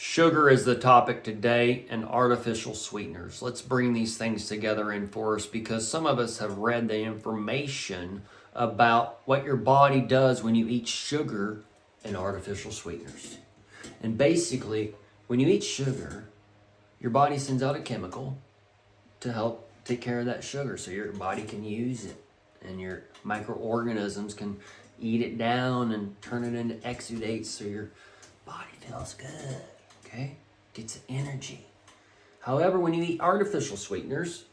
Sugar is the topic today and artificial sweeteners. Let's bring these things together in for us because some of us have read the information about what your body does when you eat sugar and artificial sweeteners. And basically, when you eat sugar, your body sends out a chemical to help take care of that sugar so your body can use it and your microorganisms can eat it down and turn it into exudates so your body feels good. Okay? Gets energy. However, when you eat artificial sweeteners,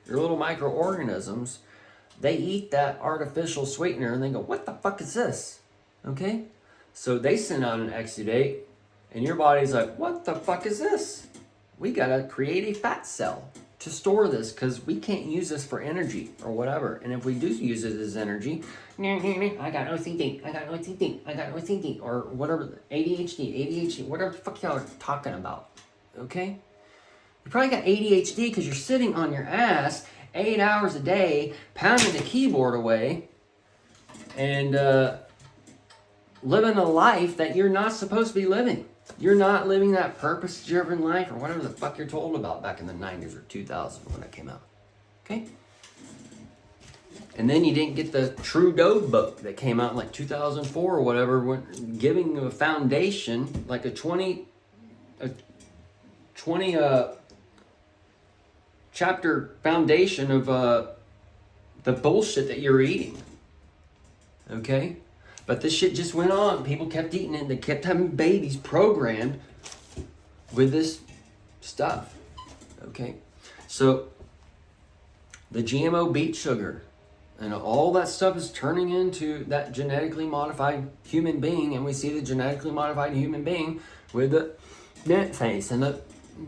your little microorganisms, they eat that artificial sweetener and they go, what the fuck is this? Okay? So they send out an exudate and your body's like, what the fuck is this? We gotta create a fat cell to store this because we can't use this for energy or whatever. And if we do use it as energy, I got OCD, or whatever, ADHD, whatever the fuck y'all are talking about, okay? You probably got ADHD because you're sitting on your ass 8 hours a day, pounding the keyboard away, and living a life that you're not supposed to be living. You're not living that purpose-driven life or whatever the fuck you're told about back in the 90s or 2000 when it came out. Okay? And then you didn't get the Trudeau book that came out in like 2004 or whatever, giving a foundation, like a 20 chapter foundation of the bullshit that you're eating. Okay? But this shit just went on. People kept eating it. They kept having babies programmed with this stuff. Okay? So, the GMO beet sugar and all that stuff is turning into that genetically modified human being. And we see the genetically modified human being with the net face and the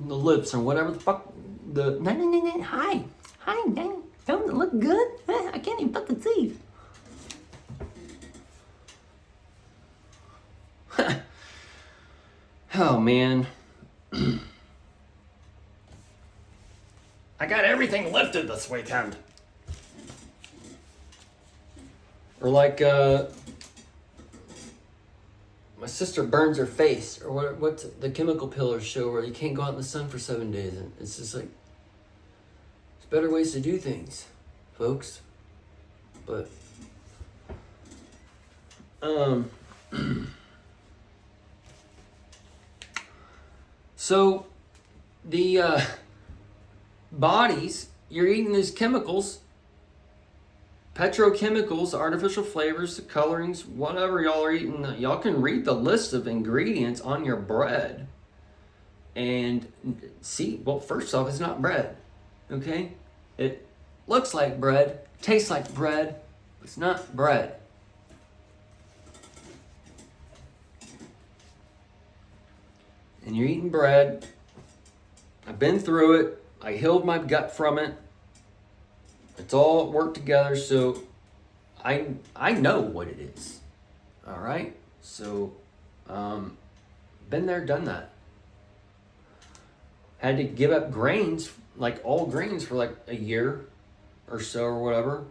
lips and whatever the fuck. Hi, don't it look good? I can't even fucking see. Oh man. I got everything lifted this weekend. Or like my sister burns her face, or what's the chemical pillars show where you can't go out in the sun for 7 days, and it's just like there's better ways to do things, folks. But so the bodies, you're eating these chemicals, petrochemicals, artificial flavors, colorings, whatever y'all are eating. Y'all can read the list of ingredients on your bread and see, well, first off, it's not bread, okay? It looks like bread, tastes like bread, but it's not bread. And you're eating bread. I've been through it. I healed my gut from it. It's all worked together, so I know what it is. All right? So, been there, done that. Had to give up grains, like all grains, for like a year or so or whatever.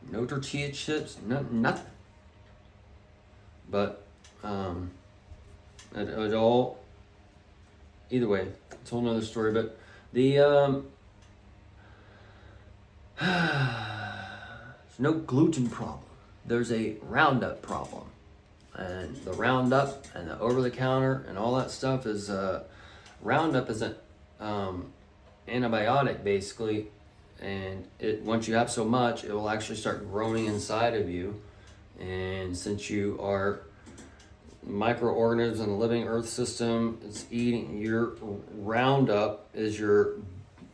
No tortilla chips, nothing. But, it all, either way, it's a whole nother story. But the there's no gluten problem. There's a Roundup problem, and the Roundup and the over-the-counter and all that stuff is Roundup is an antibiotic basically, and it once you have so much, it will actually start growing inside of you, and since you are microorganisms in the living earth system, it's eating your Roundup is your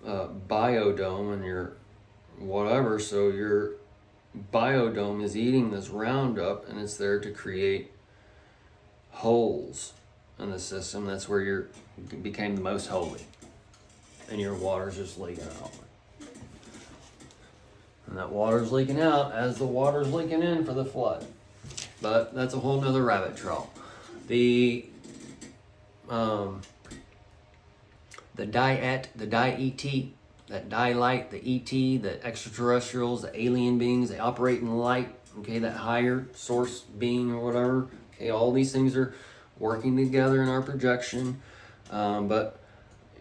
biodome and your whatever, so your biodome is eating this Roundup and it's there to create holes in the system. That's where you became the most holy and your water's just leaking out, and that water's leaking out as the water's leaking in for the flood. But that's a whole nother rabbit trail. The diet, the DIET, that die light, the ET, the extraterrestrials, the alien beings, they operate in light, okay, that higher source being or whatever, okay, all these things are working together in our projection, but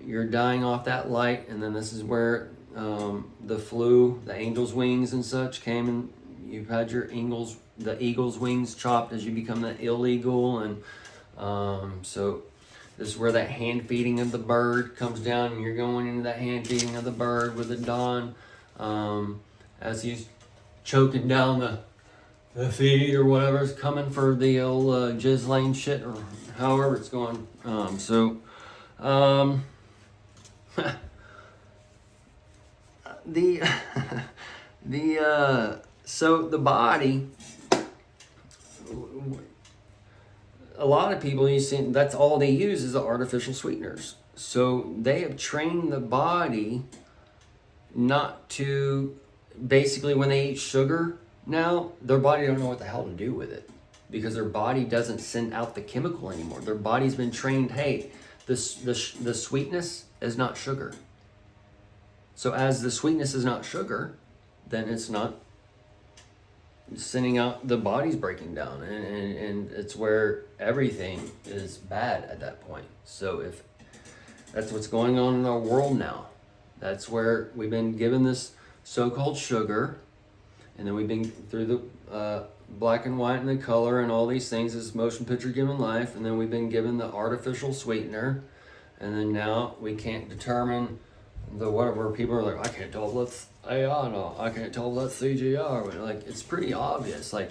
you're dying off that light, and then this is where the flu, the angel's wings and such came, and you've had the eagle's wings chopped as you become the illegal, and so this is where that hand feeding of the bird comes down, and you're going into that hand feeding of the bird with the dawn, as he's choking down the feed or whatever's coming for the old jizz lane shit, or however it's going. So the body, a lot of people, you see, that's all they use is the artificial sweeteners. So they have trained the body not to, basically when they eat sugar now, their body don't know what the hell to do with it, because their body doesn't send out the chemical anymore. Their body's been trained, hey, the sweetness is not sugar. So as the sweetness is not sugar, then it's not sending out, the body's breaking down, and it's where everything is bad at that point. So if that's what's going on in our world now, that's where we've been given this so-called sugar, and then we've been through the black and white and the color and all these things, this motion picture given life, and then we've been given the artificial sweetener, and then now we can't determine the whatever. People are like, I can't tell if that's AI, no, I can't tell if that's CGI. Like, it's pretty obvious. Like,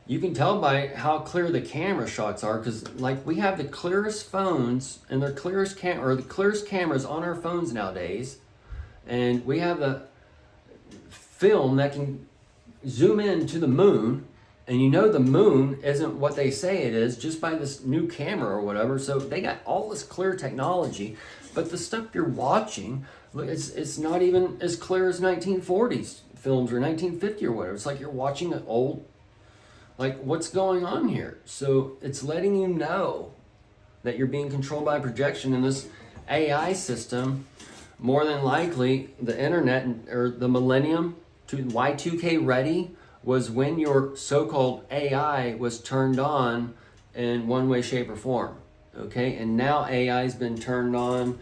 you can tell by how clear the camera shots are, because like we have the clearest phones and the clearest cameras on our phones nowadays, and we have the film that can zoom in to the moon, and you know the moon isn't what they say it is just by this new camera or whatever. So they got all this clear technology, but the stuff you're watching, it's not even as clear as 1940s films or 1950 or whatever. It's like you're watching an old, like, what's going on here? So it's letting you know that you're being controlled by projection, and this AI system, more than likely the internet or the millennium to Y2K ready was when your so-called AI was turned on in one way, shape, or form. Okay, and now AI has been turned on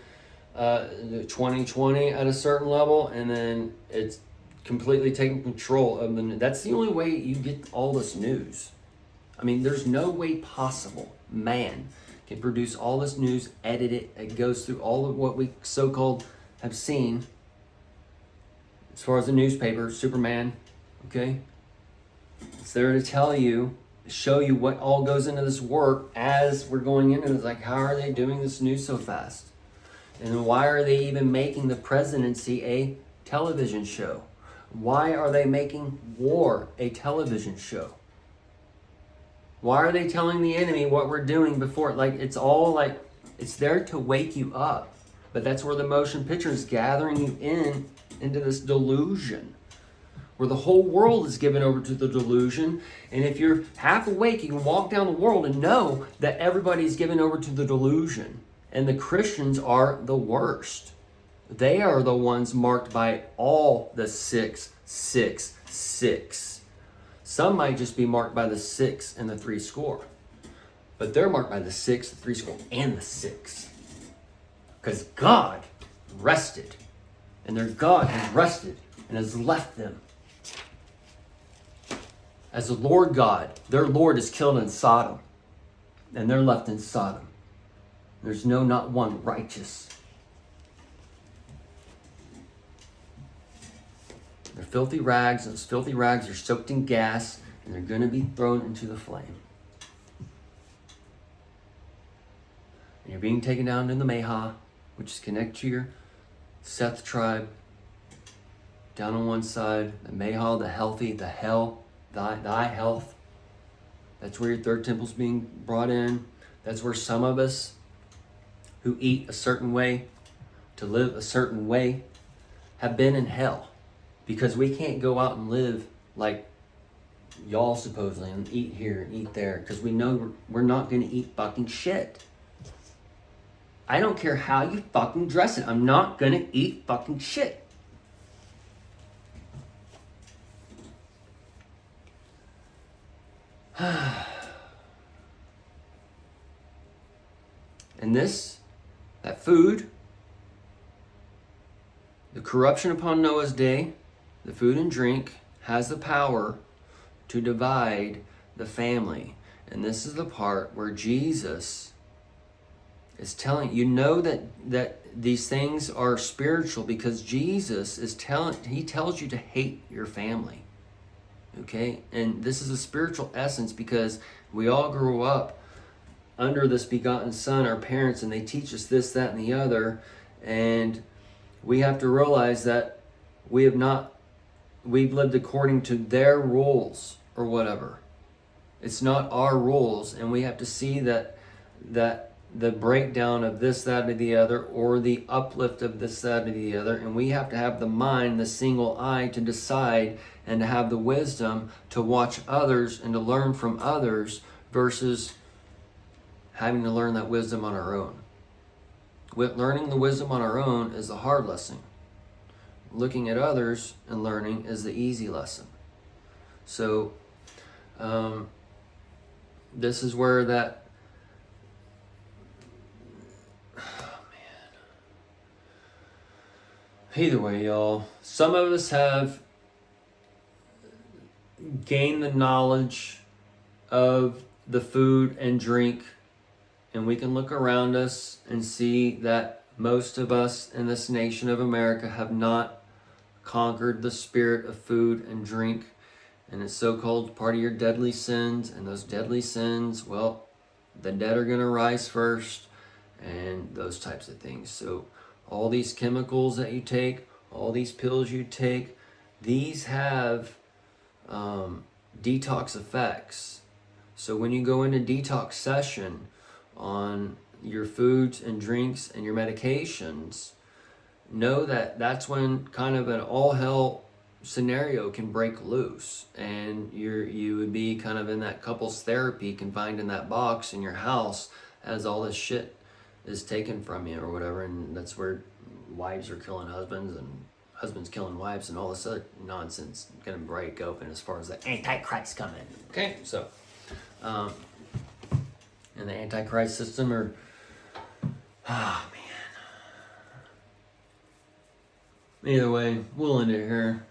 2020 at a certain level, and then it's completely taking control of the. That's the only way you get all this news. I mean, there's no way possible man can produce all this news, edit it. It goes through all of what we so-called have seen as far as the newspaper, Superman. Okay, it's there to tell you, show you what all goes into this work as we're going into it. It's like, how are they doing this news so fast? And why are they even making the presidency a television show? Why are they making war a television show? Why are they telling the enemy what we're doing before? Like, it's all like, it's there to wake you up. But that's where the motion picture is gathering you into this delusion, where the whole world is given over to the delusion. And if you're half awake, you can walk down the world and know that everybody's given over to the delusion. And the Christians are the worst. They are the ones marked by all the 666. Some might just be marked by the 6 and the 3 score. But they're marked by the 6, the 3 score, and the 6. Because God rested. And their God has rested and has left them. As the Lord God, their Lord is killed in Sodom. And they're left in Sodom. There's not one righteous. They're filthy rags, and those filthy rags are soaked in gas, and they're going to be thrown into the flame. And you're being taken down to the Meha, which is connected to your Seth tribe. Down on one side, the Meha, the healthy, the hell, thy health. That's where your third temple's being brought in. That's where some of us who eat a certain way, to live a certain way, have been in hell. Because we can't go out and live like y'all supposedly and eat here and eat there. Because we know we're not going to eat fucking shit. I don't care how you fucking dress it. I'm not going to eat fucking shit. And that food, the corruption upon Noah's day, the food and drink, has the power to divide the family. And this is the part where Jesus is telling you, that these things are spiritual, because Jesus he tells you to hate your family. Okay? And this is a spiritual essence, because we all grew up under this begotten Son, our parents, and they teach us this, that, and the other. And we have to realize that we've lived according to their rules or whatever. It's not our rules, and we have to see that the breakdown of this, that, or the other, or the uplift of this, that, or the other, and we have to have the mind, the single eye, to decide and to have the wisdom to watch others and to learn from others, versus having to learn that wisdom on our own. Learning the wisdom on our own is the hard lesson. Looking at others and learning is the easy lesson. So this is where that, either way, y'all, some of us have gained the knowledge of the food and drink, and we can look around us and see that most of us in this nation of America have not conquered the spirit of food and drink, and it's so-called part of your deadly sins. And those deadly sins, well, the dead are going to rise first, and those types of things. So all these chemicals that you take, all these pills you take, these have detox effects. So when you go into detox session on your foods and drinks and your medications, know that that's when kind of an all hell scenario can break loose, and you would be kind of in that couples therapy, confined in that box in your house, as all this shit is taken from you or whatever. And that's where wives are killing husbands and husbands killing wives and all this other nonsense gonna break open as far as the Antichrist coming. Okay, so and the Antichrist system are, oh man. Either way, we'll end it here.